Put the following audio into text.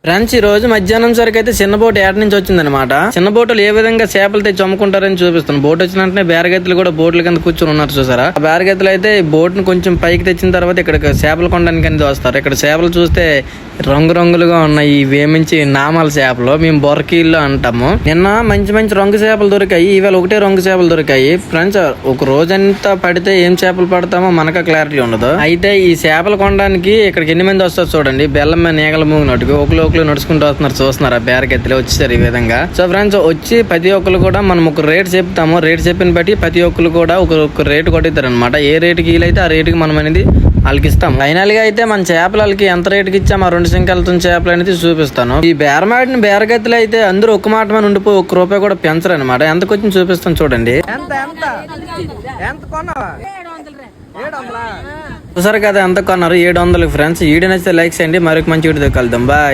Friends, ఈ రోజు మధ్యాహ్నం సరికి అయితే చిన్న బోట్ ఏట నుంచి వచ్చిందనమాట. చిన్న బోటులు ఏ విధంగా చేపలు తెచ్చి అమ్ముకుంటారని చూపిస్తాను. బోట్ వచ్చిన వెంటనే బేరగెత్తులు కూడా బోట్ల కింద కూర్చొని ఉన్నారు చూసారా. ఆ బేరగెత్తులు అయితే ఈ బోట్ ను కొంచెం పైకి తెచ్చిన తర్వాత ఇక్కడ చేపలు కొనడానికి అనేది వస్తారు. ఇక్కడ చేపలు చూస్తే రంగురంగులుగా ఉన్నాయి. ఇవేమించి నామాల చేపలు, మేము బొరకీళ్ళు అంటాము. నిన్న మంచి మంచి రంగు చేపలు దొరికాయి, ఇవాళ ఒకటే రంగు చేపలు దొరికాయి. ఫ్రెండ్స్, ఒక రోజంతా పడితే ఏం చేపలు పడతామో మనక క్లారిటీ ఉండదు. అయితే ఈ చేపలు కొనడానికి ఇక్కడికి ఎన్ని మంది వస్తారు చూడండి. బెల్లం మీద నీగల మూగినట్టుగా ఒకరు నడుచుకుంటూ వస్తున్నారు. చూస్తున్నారు, ఆ బేరగెత్తులు వచ్చేసారు ఈ విధంగా. సో ఫ్రెండ్స్, వచ్చి ప్రతి ఒక్కరు కూడా మనం ఒక రేట్ చెప్తాము. రేట్ చెప్పిన బట్టి ప్రతి ఒక్కరు కూడా ఒక రేటు కొట్టిస్తారు అనమాట. ఏ రేటుకి వీలైతే ఆ రేటుకి మనం అనేది వాళ్ళకి ఇస్తాం. ఫైనల్ గా అయితే మన చేపలకి ఎంత రేటుకి ఇచ్చాం ఆ 2 సింకాలతో చేపలు అనేది చూపిస్తాను. ఈ బేరమాడిన బేరగెత్తులు అయితే అందరూ ఒక్క మాట మీద ఉండిపోయి ₹1 కూడా పెంచరు అనమాట. ఎంతకు వచ్చి చూపిస్తాను చూడండి. చూసారు కదా ఎంత కొన్నారు, 700. ఫ్రెండ్స్, వీడియో నచ్చితే లైక్ చేయండి. మరొక మంచి వీడియో కలుద్దాం. బాయ్.